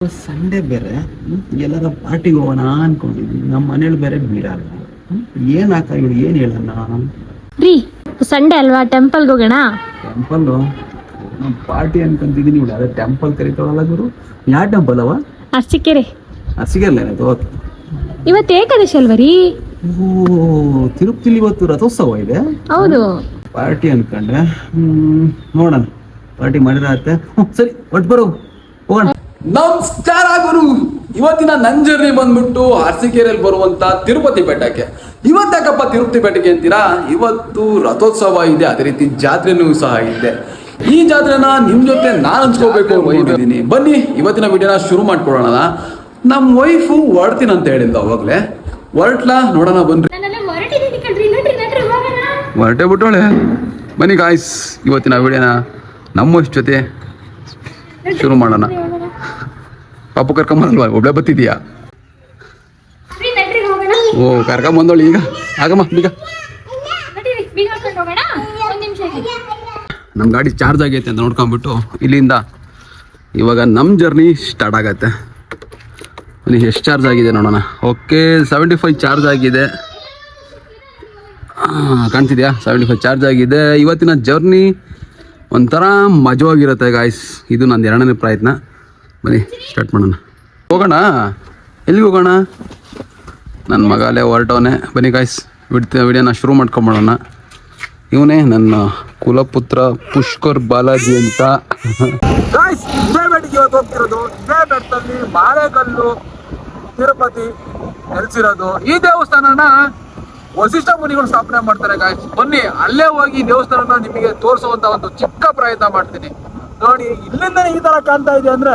Sunday ಬೇರೆ ಎಲ್ಲರ ಪಾರ್ಟಿಗೆ ಹೋಗೋಣ ಅನ್ಕೊಂಡಿದ್ವಿ. ನಮ್ಮ ಮನೇಲಿ ಬೇರೆ ಬಿಡಲ್ಲ. ಏನ್ ಹಾಕಿದ್ರು ಏನ್ ಹೇಳಲ್ಲ. ರೀ ಸಂಡೇ ಅಲ್ವಾ ಟೆಂಪಲ್ಗೆ ಹೋಗೋಣ. ಟೆಂಪಲ್ ನಮ್ಮ ಪಾರ್ಟಿ ಅನ್ಕೊಂತಿದೀನಿ. ಇವಳು ಅದೇ ಟೆಂಪಲ್ ಕರಿತಾವಲ್ಲ ಗುರು. ಯಾವ ಟೆಂಪಲ್ ಅವ? ಅರ್ಸಿಕೆರೆ. ಸಿಗಲ್ಲ ಓಕೆ. ಇವತ್ತು ಏಕಾದಶಿ ಅಲ್ವಾ ರೀ? ಓ ತಿರುಪತಿಲಿ ಇವತ್ತು ರಥೋತ್ಸವ ಇದೆ. ಹೌದು. ಪಾರ್ಟಿ ಅನ್ಕೊಂಡೆ. ನೋಡೋಣ ಪಾರ್ಟಿ ಮಾಡಿರತ್ತೆ. ಸರಿ ಒಟ್ಟು ಬರೋ ಹೋಗೋಣ. ನಮಸ್ಕಾರ ಗುರು. ಇವತ್ತಿನ ನನ್ನ ಜರ್ನಿ ಬಂದ್ಬಿಟ್ಟು ಅರಸೀಕೆರೆಯಲ್ಲಿ ಬರುವಂತ ತಿರುಪತಿ ಬೆಟ್ಟಕ್ಕೆ. ಇವತ್ತಾಕಪ್ಪ ತಿರುಪತಿ ಬೆಟ್ಟಕ್ಕೆ ಅಂತೀರಾ? ಇವತ್ತು ರಥೋತ್ಸವ ಇದೆ, ಅದೇ ರೀತಿ ಜಾತ್ರೆನೂ ಸಹ ಇದೆ. ಈ ಜಾತ್ರೆನ ನಿಮ್ ಜೊತೆ ನಾನು ಹಂಚ್ಕೋಬೇಕು ಅಂತಿದ್ದೀನಿ. ಬನ್ನಿ ಇವತ್ತಿನ ವಿಡಿಯೋನ ಶುರು ಮಾಡ್ಕೊಳ್ಳೋಣ. ನಮ್ಮ ವೈಫು ಹೊರಡ್ತೀನಿ ಅಂತ ಹೇಳಿದ್ಲು ಅವಾಗ್ಲೇ. ಹೊರಟ್ಲಾ ನೋಡೋಣ ಬನ್ರಿ. ಹೊರಟೆ ಬಿಟ್ಟೋಳೆ. ಬನ್ನಿ ಗಾಯ್ಸ್ ಇವತ್ತಿನ ವಿಡಿಯೋನ ನಮ್ಮ ಜೊತೆ ಶುರು ಮಾಡೋಣ. ಪಾಪು ಕರ್ಕೊಂಬಲ್ವಾ? ಒಬ್ಳೆ ಬತ್ತಿದೀಯಾ? ಓ ಕರ್ಕೊಂಬಂದೋಳು ಈಗ. ಆಗಮ್ಮ ಈಗ ನಮ್ಮ ಗಾಡಿ ಚಾರ್ಜ್ ಆಗೈತೆ ಅಂತ ನೋಡ್ಕೊಂಡ್ಬಿಟ್ಟು ಇಲ್ಲಿಂದ ಇವಾಗ ನಮ್ಮ ಜರ್ನಿ ಸ್ಟಾರ್ಟ್ ಆಗತ್ತೆ. ಅಲ್ಲಿ ಎಷ್ಟು ಚಾರ್ಜ್ ಆಗಿದೆ ನೋಡೋಣ. ಓಕೆ 75 ಚಾರ್ಜ್ ಆಗಿದೆ. ಕಾಣ್ತಿದ್ಯಾ? 75 ಚಾರ್ಜ್ ಆಗಿದೆ. ಇವತ್ತಿನ ಜರ್ನಿ ಒಂಥರ ಮಜವಾಗಿರುತ್ತೆ ಗಾಯ್ಸ್. ಇದು ನಂದು 2ನೇ ಪ್ರಯತ್ನ. ಬನ್ನಿ ಸ್ಟಾರ್ಟ್ ಮಾಡೋಣ. ಹೋಗೋಣ. ಎಲ್ಲಿಗೆ ಹೋಗೋಣ? ನನ್ನ ಮಗಾಲೇ ಹೊರಟವನೇ. ಬನ್ನಿ ಗಾಯ್ಸ್ ವಿಡಿಯೋನ ಶುರು ಮಾಡ್ಕೊಂಬಿಡೋಣ. ಇವನೇ ನನ್ನ ಕುಲಪುತ್ರ ಪುಷ್ಕರ್ ಬಾಲಾಜಿ ಅಂತ. ಗಾಯ್ಸ್ ಇದೇ ಬೆಟ್ಟಿಗೆ ಇವತ್ತು ಹೋಗ್ತಿರೋದು. ಇದೇ ಬೆಟ್ಟದಲ್ಲಿ ಬಾಳೆಕಲ್ಲು ತಿರುಪತಿ ನೆಲೆಸಿರೋದು. ಈ ದೇವಸ್ಥಾನನ ವಸಿಷ್ಠ ಮುನಿಗಳು ಸ್ಥಾಪನೆ ಮಾಡ್ತಾರೆ ಗಾಯ್ಸ್. ಬನ್ನಿ ಅಲ್ಲೇ ಹೋಗಿ ದೇವಸ್ಥಾನನ ನಿಮಗೆ ತೋರಿಸುವಂತ ಒಂದು ಚಿಕ್ಕ ಪ್ರಯತ್ನ ಮಾಡ್ತೀನಿ. ನೋಡಿ ಇಲ್ಲಿಂದ ಈ ತರ ಕಾಣ್ತಾ ಇದೆ ಅಂದ್ರೆ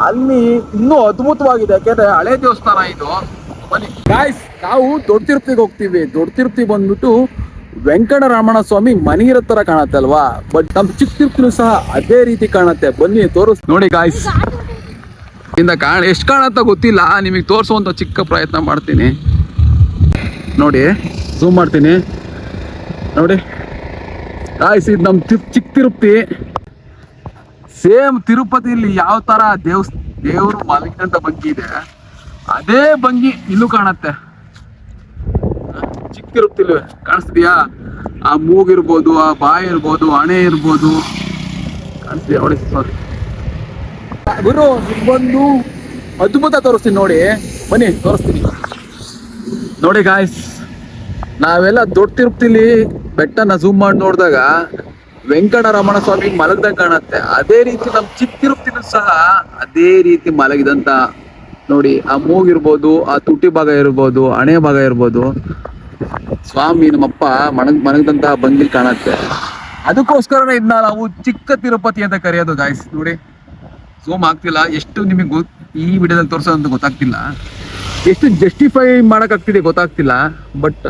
ಅಲ್ಲಿ ಇನ್ನೂ ಅದ್ಭುತವಾಗಿದೆ. ಯಾಕೆಂದ್ರೆ ಹಳೆ ದೇವಸ್ಥಾನ ಇದು. ಬನ್ನಿ ಗಾಯ್ಸ್ ನಾವು ದೊಡ್ಡ ತಿರುಪತಿಗೆ ಹೋಗ್ತೀವಿ. ದೊಡ್ಡ ತಿರುಪತಿ ಬಂದ್ಬಿಟ್ಟು ವೆಂಕಟರಮಣ ಸ್ವಾಮಿ ಮನೆಗಿರೋ ತರ ಕಾಣತ್ತೆ ಅಲ್ವಾ? ಬಟ್ ನಮ್ ಚಿಕ್ಕ ತಿರುಪತಿನೂ ಸಹ ಅದೇ ರೀತಿ ಕಾಣತ್ತೆ. ಬನ್ನಿ ತೋರಿಸ್ ನೋಡಿ ಗಾಯ್ಸ್. ಇಂದ ಎಷ್ಟು ಕಾಣತ್ತ ಗೊತ್ತಿಲ್ಲ, ನಿಮಗೆ ತೋರಿಸುವಂತ ಚಿಕ್ಕ ಪ್ರಯತ್ನ ಮಾಡ್ತೀನಿ. ನೋಡಿ ಝೂಮ್ ಮಾಡ್ತೀನಿ. ನೋಡಿ ಗಾಯ್ಸ್ ಇದು ನಮ್ ಚಿಕ್ಕ ತಿರುಪತಿ. ಸೇಮ್ ತಿರುಪತಿಲಿ ಯಾವ ತರ ದೇವರು ಮಲಗಿದಂತ ಭಂಗಿ ಇದೆ, ಅದೇ ಭಂಗಿ ಇಲ್ಲೂ ಕಾಣತ್ತೆ. ಚಿಕ್ಕ ತಿರುಪತಿಲಿ ಕಾಣಿಸ್ತಿದ್ಯಾ? ಆ ಮೂಗಿರ್ಬೋದು, ಆ ಬಾಯಿ ಇರ್ಬೋದು, ಹಣೆ ಇರ್ಬೋದು, ಕಾಣಿಸ್ತಿದ್ಯಾ? ನೋಡಿ ಗುರು ನಿಮ್ಗೊಂದು ಅದ್ಭುತ ತೋರಿಸ್ತೀನಿ ನೋಡಿ. ಬನ್ನಿ ತೋರಿಸ್ತೀನಿ ನೋಡಿ ಗಾಯ್ಸ್. ನಾವೆಲ್ಲ ದೊಡ್ಡ ತಿರುಪತಿಲಿ ಬೆಟ್ಟನ ಝೂಮ್ ಮಾಡಿ ನೋಡಿದಾಗ ವೆಂಕಟರಮಣ ಸ್ವಾಮಿ ಮಲಗ್ದಂಗೆ ಕಾಣತ್ತೆ. ಅದೇ ರೀತಿ ನಮ್ ಚಿಕ್ಕ ತಿರುಪತಿನೂ ಸಹ ಅದೇ ರೀತಿ ಮಲಗಿದಂತ ನೋಡಿ. ಆ ಮೂಗಿರ್ಬೋದು, ಆ ತುಟಿ ಭಾಗ ಇರ್ಬೋದು, ಹಣೆ ಭಾಗ ಇರ್ಬೋದು, ಸ್ವಾಮಿ ನಮ್ಮಪ್ಪ ಮಲಗದಂತ ಭಂಗಿ ಕಾಣತ್ತೆ. ಅದಕ್ಕೋಸ್ಕರ ಇದನ್ನ ನಾವು ಚಿಕ್ಕ ತಿರುಪತಿ ಅಂತ ಕರೆಯೋದು ಗಾಯ್ಸ್. ನೋಡಿ ಝೂಮ್ ಆಗ್ತಿಲ್ಲ. ಎಷ್ಟು ನಿಮಗೆ ಈ ವಿಡಿಯೋದಲ್ಲಿ ತೋರಿಸೋದಂತ ಗೊತ್ತಾಗ್ತಿಲ್ಲ, ಎಷ್ಟು ಜಸ್ಟಿಫೈ ಮಾಡಕ್ ಆಗ್ತಿದೆ ಗೊತ್ತಾಗ್ತಿಲ್ಲ. ಬಟ್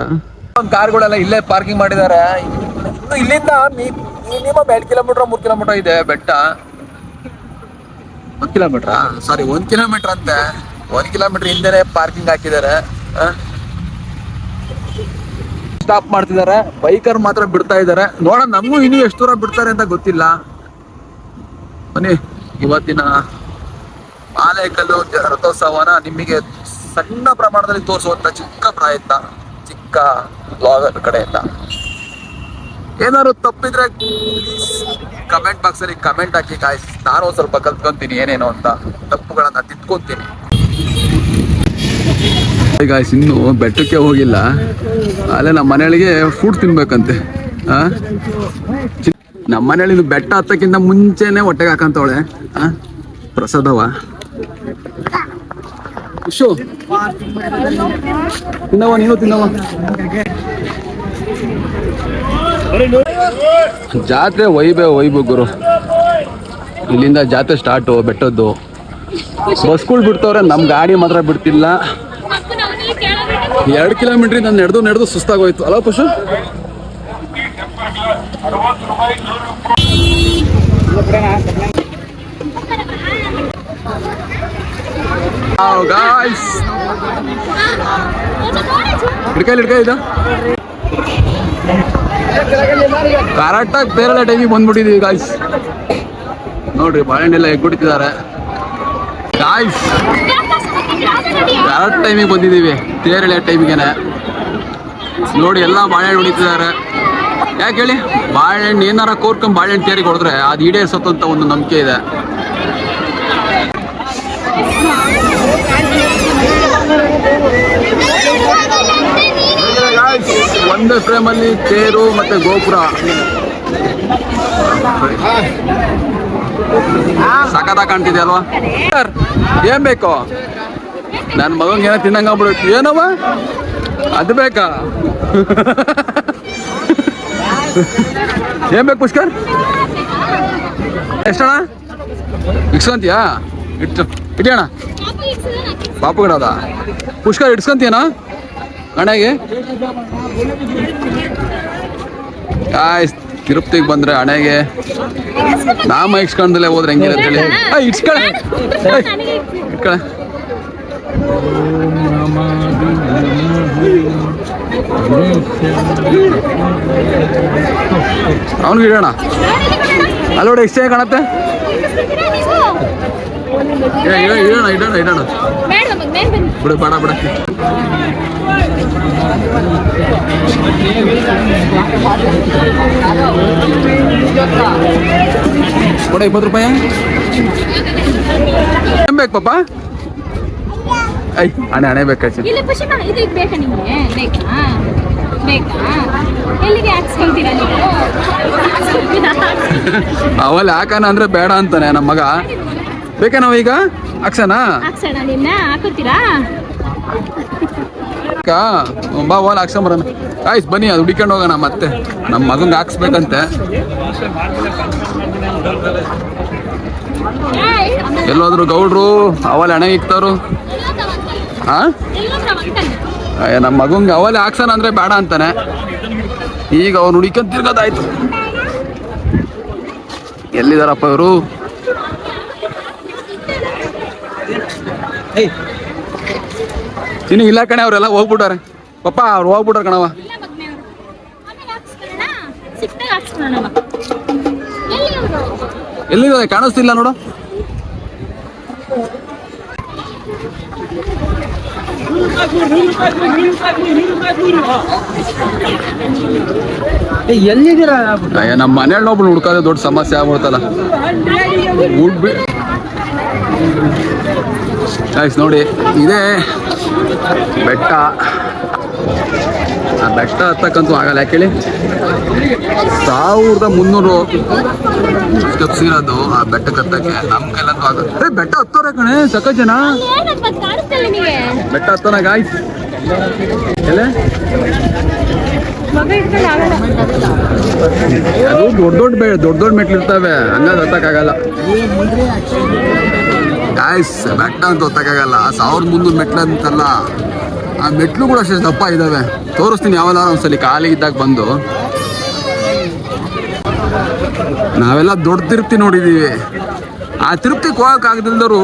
ಕಾರ್ಗಳೆಲ್ಲ ಇಲ್ಲೇ ಪಾರ್ಕಿಂಗ್ ಮಾಡಿದ್ದಾರೆ. ಇನ್ನು ಇಲ್ಲಿಂದ ಮಿನಿಮಮ್ 2 ಕಿಲೋಮೀಟರ್ 3 ಕಿಲೋಮೀಟರ್ ಇದೆ ಬೆಟ್ಟ. 1 ಕಿಲೋಮೀಟರ್ ಸಾರಿ 1 ಕಿಲೋಮೀಟರ್ ಅಂತೆ. 1 ಕಿಲೋಮೀಟರ್ ಹಿಂದೆನೆ ಪಾರ್ಕಿಂಗ್ ಹಾಕಿದ್ದಾರೆ. ಸ್ಟಾಪ್ ಮಾಡ್ತಿದ್ದಾರೆ. ಬೈಕರ್ ಮಾತ್ರ ಬಿಡ್ತಾ ಇದ್ದಾರೆ. ನೋಡೋಣ ನಮಗೂ ಇನ್ನೂ ಎಷ್ಟು ದೂರ ಬಿಡ್ತಾರೆ ಅಂತ ಗೊತ್ತಿಲ್ಲ. ಬನ್ನಿ ಇವತ್ತಿನ ಬಾಳೆಕಲ್ಲು ರಥೋತ್ಸವನ ನಿಮಗೆ ಸಣ್ಣ ಪ್ರಮಾಣದಲ್ಲಿ ತೋರಿಸುವಂತ ಚಿಕ್ಕ ಪ್ರಯತ್ನ, ಚಿಕ್ಕ ಬ್ಲಾಗರ್ ಕಡೆಯಿಂದ. ಏನಾದ್ರು ತಪ್ಪಿದ್ರೆ ಪ್ಲೀಸ್ ಕಮೆಂಟ್ ಬಾಕ್ಸ್ ಅಲ್ಲಿ ಕಮೆಂಟ್ ಹಾಕಿ ಗಾಯ್ಸ್. ನಾನು ಒಂದ್ ಸ್ವಲ್ಪ ಕಲ್ತ್ಕೊಂತೀನಿ ಏನೇನೋ ಅಂತ, ತಪ್ಪುಗಳನ್ನ ತಿದ್ಕೊಂತೀನಿ ಗಾಯ್ಸ್. ಇನ್ನು ಬೆಟ್ಟಕ್ಕೆ ಹೋಗಿಲ್ಲ. ಅಲ್ಲೇ ನಮ್ಮ ಮನೆಯೊಳಗೆ ಫುಡ್ ತಿನ್ಬೇಕಂತೆ. ನಮ್ಮ ಮನೆಯಲ್ಲಿ ಬೆಟ್ಟ ಹತ್ತಕ್ಕಿಂತ ಮುಂಚೆನೆ ಹೊಟ್ಟೆಗೆ ಹಾಕಂತವಳೆ ಪ್ರಸಾದವ. ಖುಷು ತಿನ್ನವ, ನೀನು ತಿನ್ನವ. ಜಾತ್ರೆ ವೈಬು ಗುರು. ಇಲ್ಲಿಂದ ಜಾತ್ರೆ ಸ್ಟಾರ್ಟು ಬೆಟ್ಟದ್ದು. ಬಸ್ಗಳು ಬಿಡ್ತವ್ರೆ, ನಮ್ಮ ಗಾಡಿ ಮಾತ್ರ ಬಿಡ್ತಿಲ್ಲ. 2 ಕಿಲೋಮೀಟ್ರಿಂದ ನಡೆದು ಸುಸ್ತಾಗೋಯ್ತು ಅಲ್ಲ ಪಶು. ಹಿಡ್ಕ ಇದು ಕರೆಕ್ಟಾಗಿ ಬೇರೆ ಟೈಮಿಗೆ ಬಂದ್ಬಿಟ್ಟಿದೀವಿ ಗಾಯ್ಸ್. ನೋಡ್ರಿ ಬಾಳೆಹಣ್ಣೆಲ್ಲ ಎಗ್ಬಿಡ್ತಿದ್ದಾರೆ. ಗಾಯ್ಸ್ ಕರೆಕ್ಟ್ ಟೈಮಿಗೆ ಬಂದಿದ್ದೀವಿ, ತೇರು ಎಳೆಯೋ ಟೈಮಿಗೆನೆ. ನೋಡಿ ಎಲ್ಲ ಬಾಳೆಹಣ್ಣು ಹೊಡಿತಿದ್ದಾರೆ. ಯಾಕೆ ಹೇಳಿ, ಬಾಳೆಹಣ್ಣು ಏನಾರ ಕೋರ್ಕೊಂಡು ಬಾಳೆಹಣ್ಣು ತೇರಿಗೆ ಹೊಡೆದ್ರೆ ಅದು ಈಡೇರಿಸತ್ತು ಅಂತ ಒಂದು ನಂಬಿಕೆ ಇದೆ. ಒಂದೇ ಫ್ರೇಮಲ್ಲಿ ತೇರು ಮತ್ತೆ ಗೋಪುರ ಸಖತ್ತಾಗಿ ಕಾಣ್ತಿದೆ ಅಲ್ವಾ? ಏನ್ ಬೇಕು? ನನ್ನ ಮಗಂಗೆ ಏನೋ ತಿನ್ನಂಗಾಗ್ಬಿಡುತ್ತೆ. ಏನವ ಅದು ಬೇಕಾ? ಏನ್ ಬೇಕು ಪುಷ್ಕರ್? ಎಷ್ಟಣ್ಣ ಇಡ್ಸ್ಕೊಂತೀಯಾ? ಇಡಿಯೋಣ ಪಾಪು ಗಿಡ ಅದ. ಪುಷ್ಕರ್ ಇಡ್ಸ್ಕೊಂತೀಯನ ಹಣೆಗೆ? ತಿರುಪ್ತಿಗೆ ಬಂದ್ರೆ ಹಣೆಗೆ ನಾಮ ಇಡ್ಸ್ಕೊಂಡಲ್ಲೇ ಹೋದ್ರೆ ಹೆಂಗಿರುತ್ತೆ ಹೇಳಿ? ಇಡ್ಸ್ಕಳ ಇಟ್ಕಳ. ಅವನಿಗೆ ಇಡೋಣ. ಅಲ್ಲೋಡ ಎಷ್ಟು ಚೆನ್ನಾಗಿ ಕಾಣತ್ತೆ. ಇಡೋಣ ಇಡೋಣ ಇಡೋಣ ಬಿಡು, ಬೇಡ ಬಿಡ. ಕೊಡ 20 ರೂಪಾಯಿ. ಏನ್ ಬೇಕು ಪಾಪ? ಹಣೆ ಬೇಕಾಯ್ತು. ಅವಲ್ಲಿ ಹಾಕೋಣ ಅಂದ್ರೆ ಬೇಡ ಅಂತಾನೆ ನಮ್ಮ ಮಗ. ಬೇಕಾ ನಾವು ಈಗ ಹಾಕ್ಸೋಣ? ಬಾ ಹೋಲ್ ಹಾಕ್ಸಂಬರೋಣ. ಆಯ್ತು ಬನ್ನಿ, ಅದು ಹುಡಿಕೊಂಡು ಹೋಗೋಣ. ಮತ್ತೆ ನಮ್ಮ ಮಗಂಗೆ ಹಾಕ್ಸ್ಬೇಕಂತೆ. ಎಲ್ಲೋದ್ರು ಗೌಡ್ರು ಅವಲ್ಲಿ ಹಣೆ ಇಕ್ತಾರು. ನಮ್ಮ ಮಗಂಗೆ ಅವಲ್ಲಿ ಹಾಕ್ಸೋಣ ಅಂದ್ರೆ ಬೇಡ ಅಂತಾನೆ. ಈಗ ಅವ್ನು ಹುಡಿಕೊಂಡ್ ತಿರ್ಗೋದಾಯ್ತು. ಎಲ್ಲಿದಾರಪ್ಪ ಇವರು? ಇನ್ನು ಇಲ್ಲ ಕಣೆ, ಅವರೆಲ್ಲ ಹೋಗ್ಬಿಟ್ಟಾರೆ ಪಾಪ. ಅವ್ರು ಹೋಗ್ಬಿಟ್ಟಾರ ಕಣವ. ಎಲ್ಲಿದೆ ಕಾಣಿಸ್ತಿಲ್ಲ ನೋಡು. ಎಲ್ಲಿದ್ದೀರಾ? ನಮ್ಮ ಮನೆಯಲ್ಲಿ ಒಬ್ಳು ಹುಡ್ಕೋದೇ ದೊಡ್ಡ ಸಮಸ್ಯೆ ಆಗ್ಬಿಡ್ತಲ್ಲ. ನೋಡಿ ಇದೇ ಬೆಟ್ಟ. ಆ ಬೆಟ್ಟ ಹತ್ತಕ್ಕಂತೂ ಆಗಲ್ಲ. ಯಾಕೇಳಿ 1300 ಸ್ಟೆಪ್ಸ್ ಇರೋದು ಆ ಬೆಟ್ಟಕ್ಕೆ ಹತ್ತಕ್ಕೆ. ನಮ್ಗೆಲ್ಲಂತೂ ಆಗುತ್ತೆ. ಬೆಟ್ಟ ಹತ್ತೋರೆ ಕಣೆ ಸಕ ಜನ. ಬೆಟ್ಟ ಹತ್ತೋಣ ಗಾಯ್ಸ್. ಎಲ್ಲ ಅದು ದೊಡ್ಡ ಮೆಟ್ಲು ಇರ್ತವೆ, ಹಂಗಾದ್ರೆ ಹತ್ತಕ್ಕಾಗಲ್ಲ ಗಾಯ್ಸ್. ಬೆಟ್ಟ ಅಂತ ಹತ್ತಕ್ಕಾಗಲ್ಲ. 1300 ಮೆಟ್ಲು ಅಂತಲ್ಲ, ಆ ಮೆಟ್ಲು ಕೂಡ ಅಷ್ಟೇ ದಪ್ಪ ಇದ್ದಾವೆ. ತೋರಿಸ್ತೀನಿ ಯಾವಲ್ಲ ಒಂದ್ಸಲಿ ಖಾಲಿ ಇದ್ದಾಗ ಬಂದು. ನಾವೆಲ್ಲ ದೊಡ್ಡ ತಿರುಪ್ತಿ ನೋಡಿದ್ದೀವಿ. ಆ ತಿರುಪ್ತಿಗೆ ಹೋಗಕ್ಕಾಗದಿಲ್ದವರು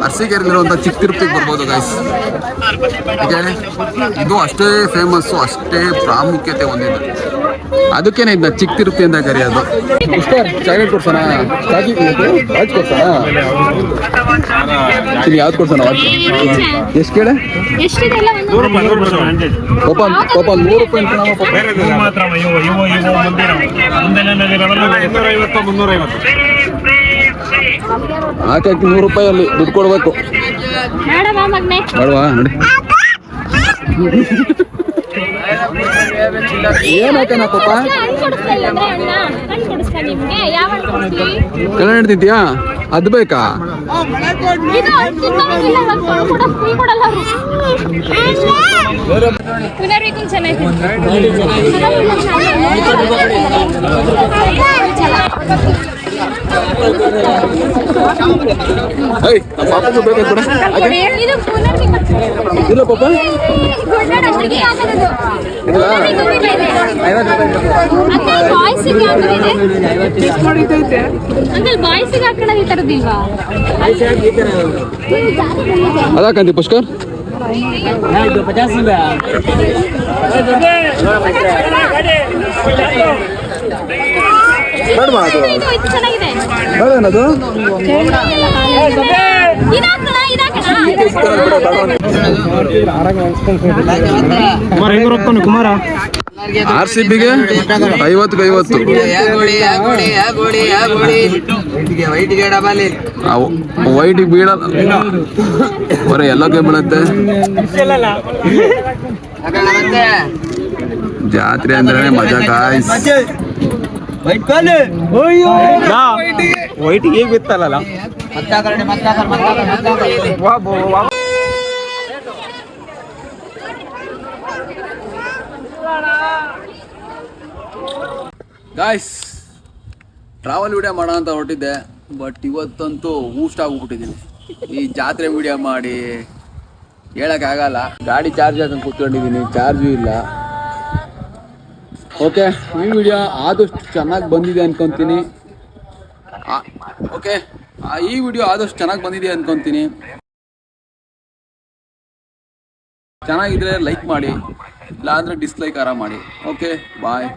ಅರಸೀಕೆರೆಯಲ್ಲಿರುವಂಥ ಚಿಕ್ಕ ತಿರುಪ್ತಿಗೆ ಬರ್ಬೋದು ಗಾಯ್ಸ್. ಇದು ಅಷ್ಟೇ ಫೇಮಸ್ಸು, ಅಷ್ಟೇ ಪ್ರಾಮುಖ್ಯತೆ ಹೊಂದಿದೆ. ಅದಕ್ಕೇನೆ ಇದನ್ನ ಚಿಕ್ಕ ತಿರುಪ್ತಿ ಅಂತ ಕರೆಯೋದು. ಚಾಕ್ಲೇಟ್ ಕೊಡ್ಸೋಣ? ವಾಚ್ ಕೊಡ್ಸೋಣ? ಯಾವ್ದು ಕೊಡ್ಸೋಣ? ಎಷ್ಟು ಕೇಳ? ಪಾಪ 100 ರೂಪಾಯಿ ಹಾಕಿ 100 ರೂಪಾಯಲ್ಲಿ ದುಡ್ಡು ಕೊಡ್ಬೇಕು. ಬೇಡವಾ ನೋಡಿ. ಏನ್ ಹಾಕೋಣ ಪಾಪ? ಕನ್ನಡ ತಿಂತೀಯಾ? ಅದು ಬೇಕಾ? ಪಾಪು ಬೇಕಾಯ್ತು ಇಲ್ಲ ಪಾಪ. ಅದಾಕಂತಿ ಪುಷ್ಕರ್? ಬೇಡವಾ ಅದು? ಬೇಡೇನದು? RCB ಗೆ 50ಕ್ಕೆ 50 ವೈಟಿಗೆ ಬೀಳಲ್ಲ ಬರೀ ಎಲ್ಲಕ್ಕೆ ಬೀಳುತ್ತೆ. ಜಾತ್ರೆ ಅಂದ್ರೆ ಮಜಾ ಕಾಯ್ಸ್. ವೈಟ್ ಹೇಗೆ ಬಿತ್ತಲ್ಲ ಗಾಯ್ಸ್, ಟ್ರಾವೆಲ್ ವಿಡಿಯೋ ಮಾಡೋಣ ಅಂತ ಹೊರಟಿದ್ದೆ, ಬಟ್ ಇವತ್ತಂತೂ ಊಸ್ಟ್ ಆಗ್ಬಿಟ್ಟಿದ್ದೀನಿ. ಈ ಜಾತ್ರೆ ವಿಡಿಯೋ ಮಾಡಿ ಹೇಳೋಕ್ಕಾಗಲ್ಲ. ಗಾಡಿ ಚಾರ್ಜ್ ಹಾಕೊಂಡು ಕೂತ್ಕೊಂಡಿದ್ದೀನಿ, ಚಾರ್ಜು ಇಲ್ಲ. ಓಕೆ, ಈ ವಿಡಿಯೋ ಆದಷ್ಟು ಚೆನ್ನಾಗಿ ಬಂದಿದೆ ಅನ್ಕೊತೀನಿ. ಈ ವಿಡಿಯೋ ಆದಷ್ಟು ಚೆನ್ನಾಗಿ ಬಂದಿದೆ ಅನ್ಕೊತೀನಿ. ಚೆನ್ನಾಗಿದ್ರೆ ಲೈಕ್ ಮಾಡಿ, ಇಲ್ಲ ಅಂದರೆ ಡಿಸ್ಲೈಕ್ ಆರಾಮ ಮಾಡಿ. ಓಕೆ, ಬಾಯ್.